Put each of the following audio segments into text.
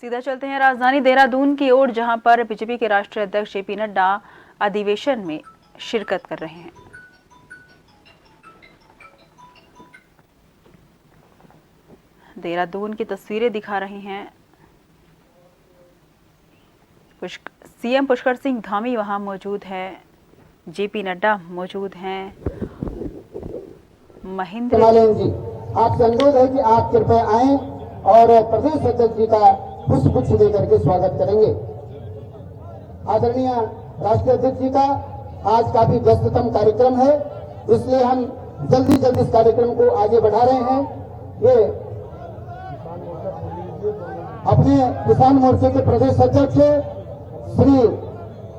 सीधा चलते हैं राजधानी देहरादून की ओर, जहां पर बीजेपी के राष्ट्रीय अध्यक्ष जेपी नड्डा अधिवेशन में शिरकत कर रहे हैं। देहरादून की तस्वीरें दिखा रहे हैं। सीएम पुष्कर सिंह धामी वहां मौजूद है, जेपी नड्डा मौजूद हैं, महेंद्र जी आपसे अनुरोध है कि आप कृपया आए और प्रदेश अध्यक्ष जी का पुष्पगुच्छ देकर के स्वागत करेंगे। आदरणीय राष्ट्रीय अध्यक्ष जी का आज काफी व्यस्ततम कार्यक्रम है, इसलिए हम जल्दी जल्दी इस कार्यक्रम को आगे बढ़ा रहे हैं। ये अपने किसान मोर्चे के प्रदेश अध्यक्ष श्री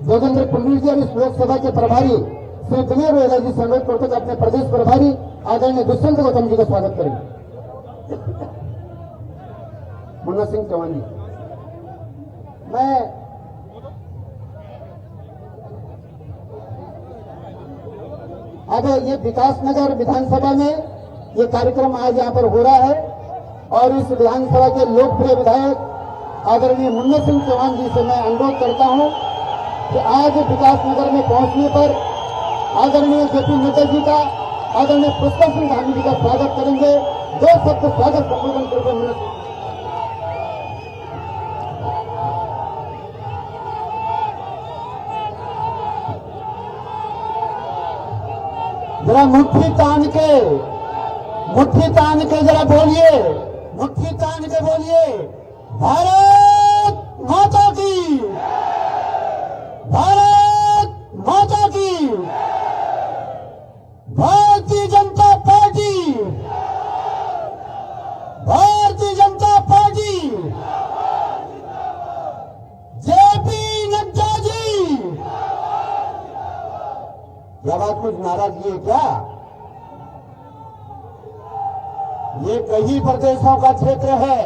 जोगेंद्र कुंडल जी और इस लोकसभा के प्रभारी श्री दिनेश रोहिला जी से अनुरोध करते अपने प्रदेश प्रभारी आदरणीय दुष्यंत गौतम जी का स्वागत करेंगे। मुन्ना सिंह चौहान जी, मैं अब ये विकासनगर विधानसभा में ये कार्यक्रम आज यहाँ पर हो रहा है और इस विधानसभा के लोकप्रिय विधायक आदरणीय मुन्ना सिंह चौहान जी से मैं अनुरोध करता हूं कि आज विकासनगर में पहुंचने पर आदरणीय जेपी नड्डा जी का, आदरणीय पुष्कर सिंह धामी जी का स्वागत करेंगे। दो शब्द स्वागत संबोधन करके मुन्ना जरा मुट्ठी तान के जरा बोलिए, मुट्ठी तान के बोलिए, भारत माता की, भारत माता की, Bharatiya Janata party, Bharatiya Janata party, JP Nadda ji. क्या बात कुछ नाराजगी है क्या? ये कई प्रदेशों का क्षेत्र है।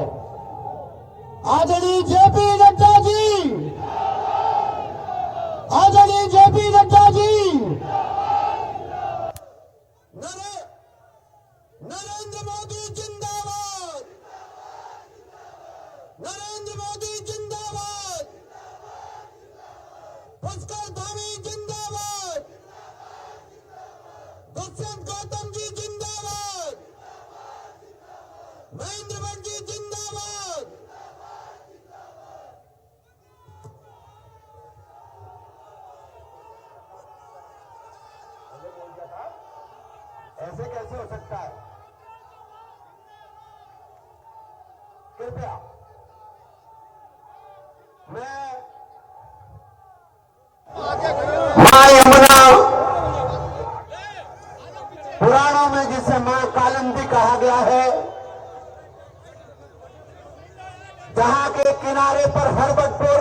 आदरणीय जेपी नड्डा जी, आदरणीय जेपी नड्डा जी, नरेंद्र मोदी जिंदाबाद, नरेंद्र मोदी जिंदाबाद, पुष्कर धामी जिंदाबाद, दुष्यंत गौतम जी जिंदाबाद, महेंद्र जी जिंदाबाद। ऐसे कैसे हो सकता है? कृपया मैं मां यमुना, पुराणों में जिसे मां कालिंदी कहा गया है, जहां के किनारे पर हरबटपुर,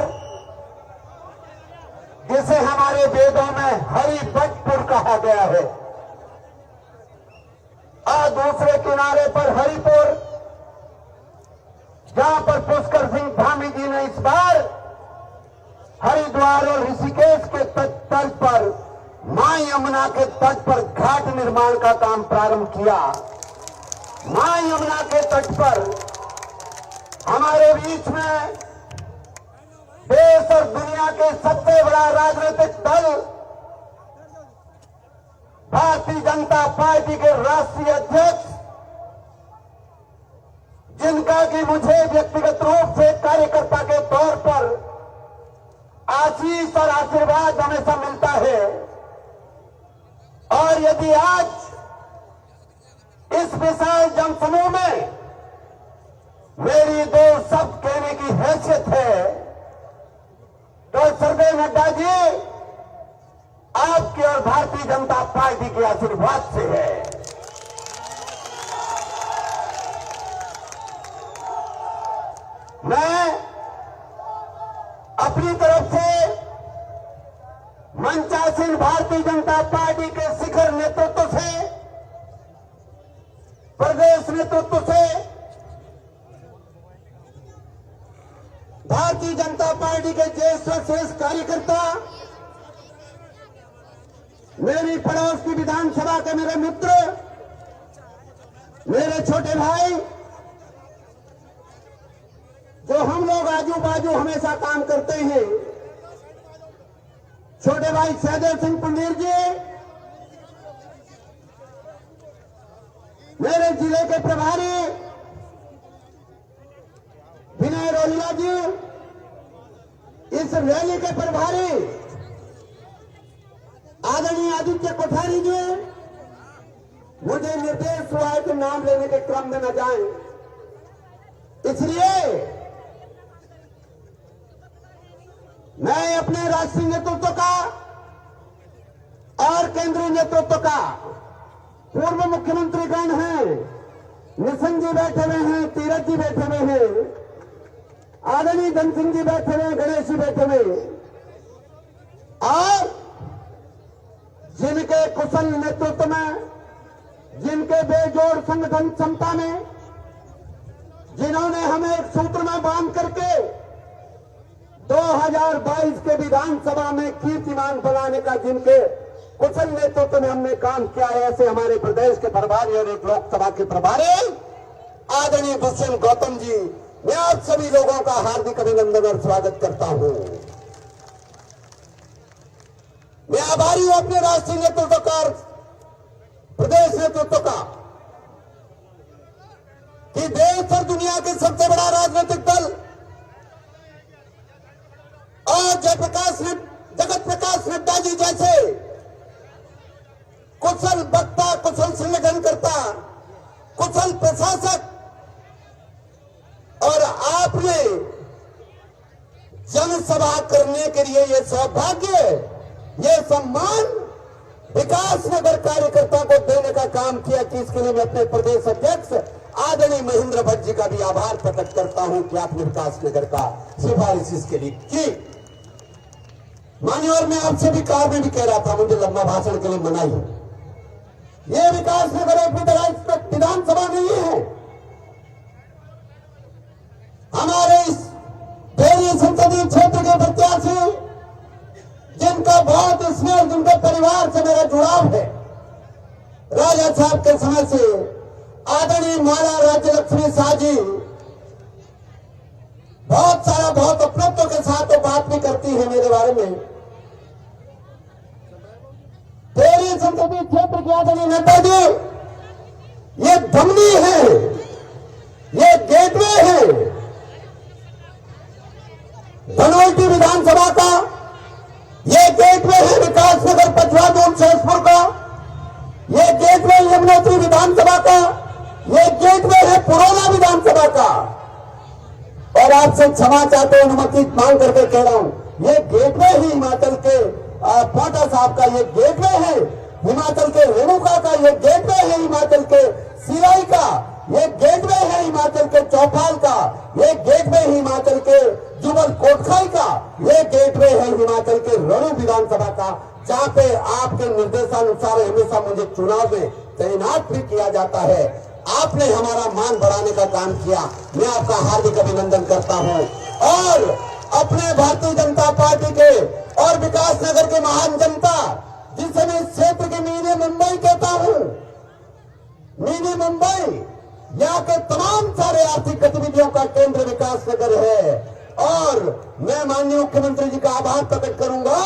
जिसे हमारे वेदों में हरिभटपुर कहा गया है, और दूसरे किनारे पर हरिपुर, जहां पर पुष्कर सिंह धामी जी ने इस बार हरिद्वार और ऋषिकेश के तट पर मां यमुना के तट पर घाट निर्माण का काम प्रारंभ किया। मां यमुना के तट पर हमारे बीच में देश और दुनिया के सबसे बड़ा राजनीतिक दल भारतीय जनता पार्टी के राष्ट्रीय अध्यक्ष, जिनका कि मुझे व्यक्तिगत रूप से कार्यकर्ता के तौर पर आशीष और आशीर्वाद हमेशा मिलता है, और यदि आज इस विशाल जनसमूह में मेरी दो शब्द कहने की हैसियत है, तो श्रद्धेय नड्डा जी आपके और भारतीय जनता पार्टी के आशीर्वाद से है। मैं अपनी तरफ से मंचासीन भारतीय जनता पार्टी के शिखर नेतृत्व से, प्रदेश नेतृत्व से, भारतीय जनता पार्टी के ज्येष्ठ श्रेष्ठ कार्यकर्ता, मेरी पड़ोस की विधानसभा के मेरे मित्र, मेरे छोटे भाई जो हम लोग आजू बाजू हमेशा काम करते हैं, छोटे भाई सहदेव सिंह पुंडीर जी, मेरे जिले के प्रभारी विनय रोहिला जी, इस रैली के प्रभारी आदरणीय आदित्य कोठारी जी, मुझे निर्देश हुआ है कि नाम लेने के क्रम में न जाएं, इसलिए मैं अपने राष्ट्रीय नेतृत्व का और केंद्रीय नेतृत्व का, पूर्व मुख्यमंत्री गण हैं, निशंक जी बैठे हुए हैं, तीरथ जी बैठे हुए हैं, आदरणीय धन सिंह जी बैठे हुए हैं, गणेश जी बैठे हुए, और जिनके कुशल नेतृत्व में, जिनके बेजोड़ संगठन क्षमता में, जिन्होंने हमें एक सूत्र में बांध करके 2022 के विधानसभा में कीर्तिमान बनाने का, जिनके कुशल नेतृत्व में हमने काम किया है, ऐसे हमारे प्रदेश के प्रभारी और एक लोकसभा के प्रभारी आदरणीय दुष्यंत गौतम जी, मैं आप सभी लोगों का हार्दिक अभिनंदन और स्वागत करता हूं। मैं आभारी हूं अपने राष्ट्रीय नेतृत्व का, प्रदेश नेतृत्व का, कि देश और दुनिया के सबसे बड़ा राजनीतिक दल और जगत प्रकाश नड्डा जी जैसे कुशल वक्ता, कुशल संगठनकर्ता, कुशल प्रशासक, और आपने जनसभा करने के लिए ये सौभाग्य, ये सम्मान विकास नगर कार्यकर्ता को देने का काम किया, कि इसके लिए मैं अपने प्रदेश अध्यक्ष आदरणीय महेंद्र भट्ट जी का भी आभार प्रकट करता हूं कि आपने विकास नगर का सिफारिश इसके लिए की। मानिए, और मैं आपसे भी कार में भी कह रहा था, मुझे लंबा भाषण के लिए मनाई है। ये विकास नगर एक विधानसभा नहीं है, हमारे इस डेरी संसदीय क्षेत्र के प्रत्याशी, जिनका बहुत स्नेह, जिनके परिवार से मेरा जुड़ाव है, राजा साहब के समय से आदरणीय माला राज्य लक्ष्मी शाह जी बहुत अपनत्व के साथ तो बात भी करती है मेरे बारे में। डेरी संसदीय क्षेत्र के आदरणीय नेता जी, ये धमनी है, ये गेटवे है धनौल्टी विधानसभा का, ये गेटवे है विकास नगर पचवा जोन सहसपुर का, ये गेटवे यमुनोत्री विधानसभा का, ये गेटवे है पुरोला विधानसभा का। और आपसे क्षमा चाहते हैं, अनुमति मांग करके कह रहा हूं, ये गेटवे ही हिमाचल के पाटा साहब का, ये गेटवे है हिमाचल के रेणुका का, ये गेटवे है हिमाचल के सिलाई का, ये गेटवे है हिमाचल के चौपाल का, ये गेटवे है हिमाचल के जुबल कोटखाई का, ये गेटवे है हिमाचल के रणु विधानसभा का, जहां पे आपके निर्देशानुसार हमेशा मुझे चुनाव में तैनात भी किया जाता है। आपने हमारा मान बढ़ाने का काम किया, मैं आपका हार्दिक अभिनंदन करता हूं। और अपने भारतीय जनता पार्टी के और विकास नगर के महान जनता, जिसे मैं इस क्षेत्र की मिनी मुंबई कहता हूं, मिनी मुंबई, यहाँ के तमाम सारे आर्थिक गतिविधियों का केंद्र विकास नगर है। और मैं माननीय मुख्यमंत्री जी का आभार प्रकट करूंगा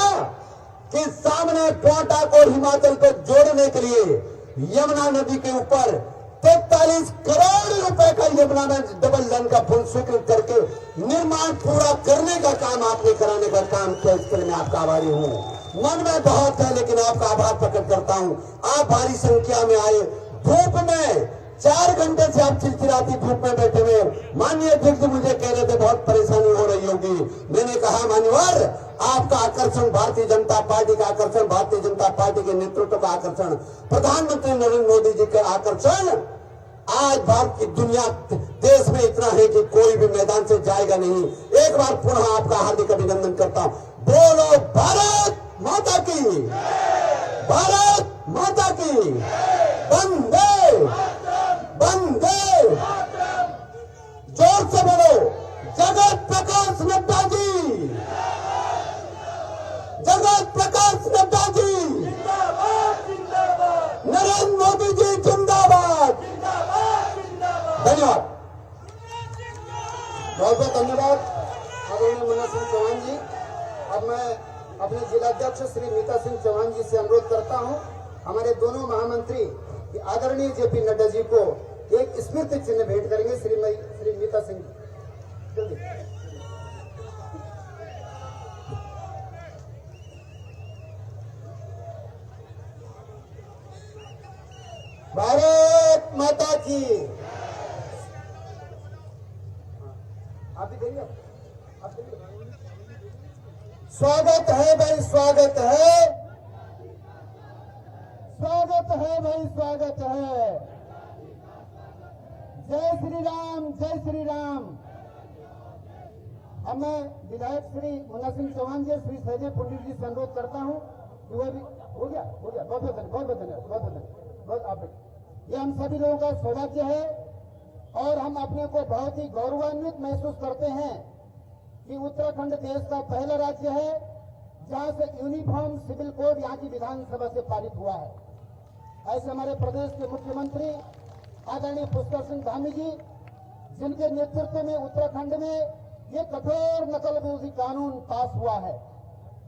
कि सामने पोटा को हिमाचल को जोड़ने के लिए यमुना नदी के ऊपर 43 करोड़ रुपए का यमुना में डबल लाइन का पुल स्वीकृत करके निर्माण पूरा करने का काम आपने कराने का काम किया, इसके लिए मैं आपका आभारी हूं। मन में बहुत है, लेकिन आपका आभार प्रकट करता हूं। आप भारी संख्या में आए, धूप में 4 घंटे से आप चिलचिलाती धूप में बैठे हुए। माननीय अध्यक्ष मुझे कह रहे थे बहुत परेशानी हो रही होगी, मैंने कहा मान्यवर, आपका आकर्षण भारतीय जनता पार्टी का आकर्षण, भारतीय जनता पार्टी के नेतृत्व का आकर्षण, प्रधानमंत्री नरेंद्र मोदी जी का आकर्षण आज भारत की दुनिया देश में इतना है कि कोई भी मैदान से जाएगा नहीं। एक बार पुनः आपका हार्दिक अभिनंदन करता हूं। बोलो भारत माता की, भारत माता की, वंदे वंदे, जोर से बोलो, जगत प्रकाश नड्डा जी, जगत प्रकाश नड्डा जी, नरेंद्र मोदी जी जिंदाबाद। धन्यवाद। बहुत बहुत बहुत धन्यवाद आदरणीय मुन्ना सिंह चौहान जी। अब मैं अपने जिलाध्यक्ष श्री मीता सिंह चौहान जी से अनुरोध करता हूं, हमारे दोनों महामंत्री कि आदरणीय जेपी नड्डा जी को एक स्मृति चिन्ह भेंट करेंगे। श्री मीता सिंह जल्दी। भारत माता की। आप भी देंगे, आप देंगे। स्वागत है भाई, स्वागत है, स्वागत है भाई, स्वागत है। जय श्री राम, जय श्री राम। अब मैं विधायक श्री मुन्ना सिंह चौहान जी, श्री संजय पंडित जी से अनुरोध करता हूं कि वह भी हो गया। बहुत बहुत धन्यवाद, बहुत धन्यवाद, बहुत धन्यवाद। आप ये हम सभी लोगों का सौभाग्य है और हम अपने को बहुत ही गौरवान्वित महसूस करते हैं कि उत्तराखंड देश का पहला राज्य है जहां से यूनिफॉर्म सिविल कोड यहां की विधानसभा से पारित हुआ है। ऐसे हमारे प्रदेश के मुख्यमंत्री आदरणीय पुष्कर सिंह धामी जी, जिनके नेतृत्व में उत्तराखंड में ये कठोर नकलबाजी कानून पास हुआ है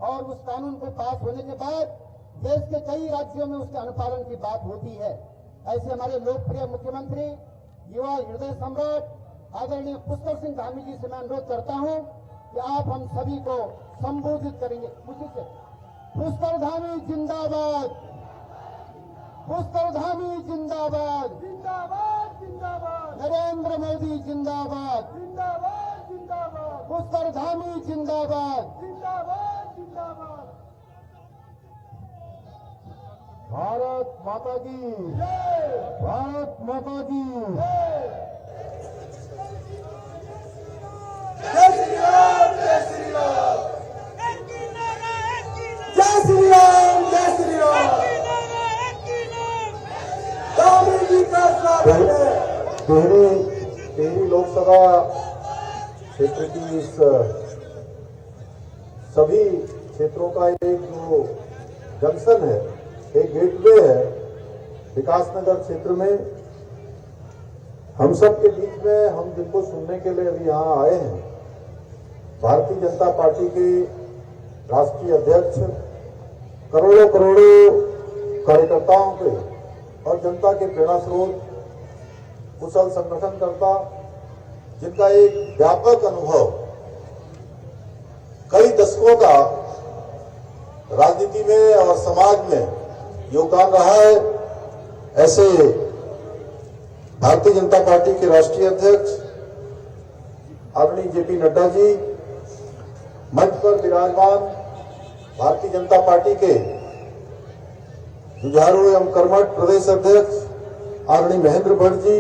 और उस कानून को पास होने के बाद देश के कई राज्यों में उसके अनुपालन की बात होती है। ऐसे हमारे लोकप्रिय मुख्यमंत्री, युवा हृदय सम्राट आदरणीय पुष्कर सिंह धामी जी से मैं अनुरोध करता हूं कि आप हम सभी को संबोधित करेंगे खुशी से। पुष्कर धामी जिंदाबाद, पुष्कर धामी जिंदाबाद, जिंदाबाद जिंदाबाद, नरेंद्र मोदी जिंदाबाद, जिंदाबाद जिंदाबाद, पुष्कर धामी जिंदाबाद, जिंदाबाद जिंदाबाद। भारत माता की जय, भारत माता की जय श्री राम, जय श्री राम, जय श्री राम, जय श्री राम। धामी जी का स्वागत है। टिहरी लोकसभा क्षेत्र की इस सभी क्षेत्रों का एक जो जंक्शन है, एक गेटवे है विकासनगर क्षेत्र में। हम सब के बीच में हम जिनको सुनने के लिए अभी यहाँ आए हैं, भारतीय जनता पार्टी के राष्ट्रीय अध्यक्ष, करोड़ों करोड़ों कार्यकर्ताओं के और जनता के प्रेरणा स्रोत, कुशल संगठनकर्ता, जिनका एक व्यापक अनुभव कई दशकों का राजनीति में और समाज में योगदान रहा है, ऐसे भारतीय जनता पार्टी के राष्ट्रीय अध्यक्ष आदरणीय जेपी नड्डा जी, मंच पर विराजमान भारतीय जनता पार्टी के जुझारू एवं कर्मठ प्रदेश अध्यक्ष आदरणीय महेंद्र भट्ट जी,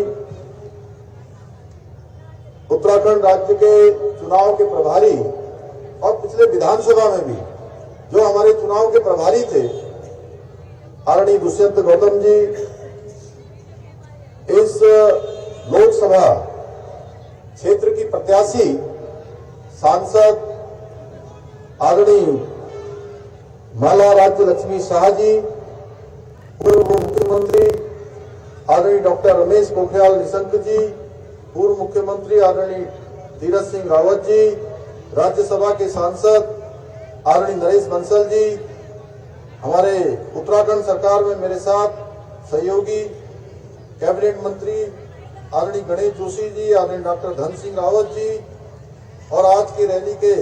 उत्तराखंड राज्य के चुनाव के प्रभारी और पिछले विधानसभा में भी जो हमारे चुनाव के प्रभारी थे आदरणीय दुष्यंत गौतम जी, इस लोकसभा क्षेत्र की प्रत्याशी सांसद आदरणीय माला राज्य लक्ष्मी शाह जी, पूर्व मुख्यमंत्री आदरणीय डॉक्टर रमेश पोखरियाल निशंक जी, पूर्व मुख्यमंत्री आदरणीय तीरथ सिंह रावत जी, राज्यसभा के सांसद आदरणीय नरेश बंसल जी, हमारे उत्तराखंड सरकार में मेरे साथ सहयोगी कैबिनेट मंत्री आदरणीय गणेश जोशी जी, आदरणीय डॉक्टर धन सिंह रावत जी और आज की रैली के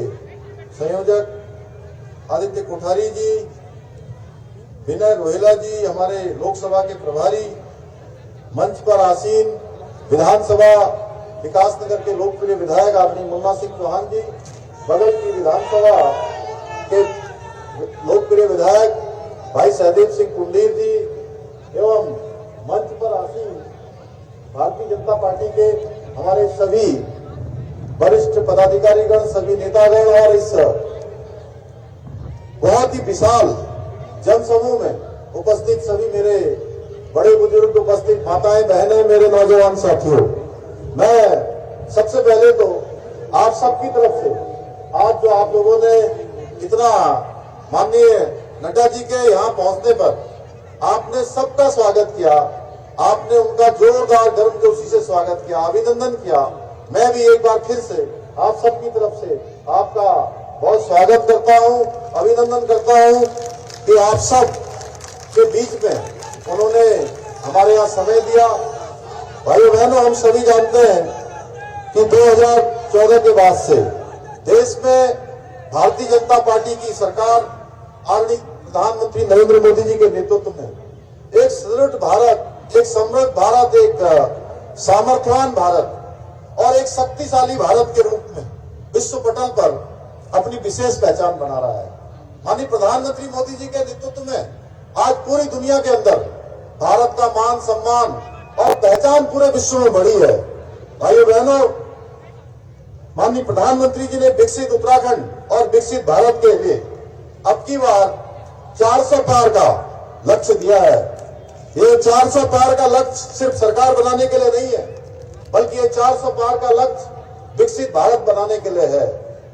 संयोजक आदित्य कोठारी जी, विनय रोहेला जी, हमारे लोकसभा के प्रभारी, मंच पर आसीन विधानसभा विकासनगर के लोकप्रिय विधायक आदरणीय मुन्ना सिंह चौहान जी, बगल की विधानसभा के लोकप्रिय विधायक भाई सहदेव सिंह कुंडीर जी एवं मंच पर आसीन भारतीय जनता पार्टी के हमारे सभी वरिष्ठ पदाधिकारीगण, सभी नेतागण और इस बहुत ही विशाल जनसमूह में उपस्थित सभी मेरे बड़े बुजुर्ग उपस्थित माताएं, बहनें, मेरे नौजवान साथियों, मैं सबसे पहले तो आप सबकी तरफ से आज जो आप लोगों ने इतना माननीय नड्डा जी के यहाँ पहुंचने पर आपने सबका स्वागत किया, आपने उनका जोरदार गर्मजोशी से स्वागत किया, अभिनंदन किया। मैं भी एक बार फिर से आप सबकी तरफ से आपका बहुत स्वागत करता हूं, अभिनंदन करता हूं कि आप सब के बीच में उन्होंने हमारे यहाँ समय दिया। भाइयों बहनों, हम सभी जानते हैं कि 2014 के बाद से देश में भारतीय जनता पार्टी की सरकार आदरणीय प्रधानमंत्री नरेंद्र मोदी जी के नेतृत्व में एक सुदृढ़ भारत, एक समृद्ध भारत, एक सामर्थ्यवान भारत और एक शक्तिशाली भारत के रूप में विश्व पटल पर अपनी विशेष पहचान बना रहा है। माननीय प्रधानमंत्री मोदी जी के नेतृत्व में आज पूरी दुनिया के अंदर भारत का मान सम्मान और पहचान पूरे विश्व में बढ़ी है। भाइयों बहनों, माननीय प्रधानमंत्री जी ने विकसित उत्तराखंड और विकसित भारत के लिए अब की बार 400 पार का लक्ष्य दिया है। ये 400 पार का लक्ष्य सिर्फ सरकार बनाने के लिए नहीं है, बल्कि ये 400 पार का लक्ष्य विकसित भारत बनाने के लिए है,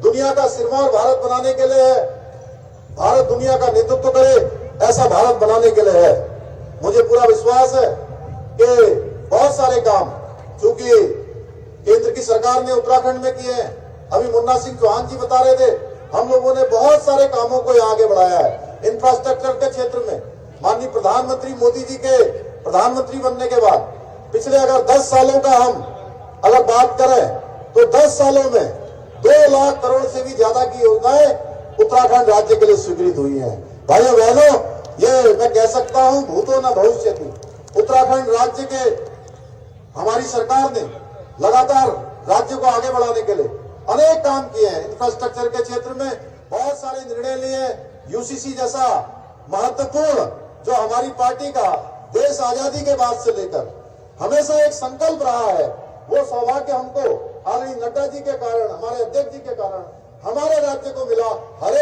दुनिया का सिरमौर भारत बनाने के लिए है, भारत दुनिया का नेतृत्व करे ऐसा भारत बनाने के लिए है। मुझे पूरा विश्वास है कि बहुत सारे काम चूंकि केंद्र की सरकार ने उत्तराखंड में किए हैं, अभी मुन्ना सिंह चौहान जी बता रहे थे, हम लोगों ने बहुत सारे कामों को यहाँ आगे बढ़ाया है। इंफ्रास्ट्रक्चर के क्षेत्र में माननीय प्रधानमंत्री मोदी जी के प्रधानमंत्री बनने के बाद पिछले अगर 10 सालों का हम अगर बात करें तो 10 सालों में 2 लाख करोड़ से भी ज्यादा की योजनाएं उत्तराखंड राज्य के लिए स्वीकृत हुई हैं। भाइयों बहनों, ये मैं कह सकता हूं भूतो न भविष्यति। उत्तराखंड राज्य के हमारी सरकार ने लगातार राज्य को आगे बढ़ाने के लिए अनेक काम किए हैं। इंफ्रास्ट्रक्चर के क्षेत्र में बहुत सारे निर्णय लिए। यूसीसी जैसा महत्वपूर्ण जो हमारी पार्टी का देश आजादी के बाद से लेकर हमेशा एक संकल्प रहा है, वो सौभाग्य हमको आदरणीय नड्डा जी के कारण, हमारे अध्यक्ष जी के कारण हमारे राज्य को मिला। हर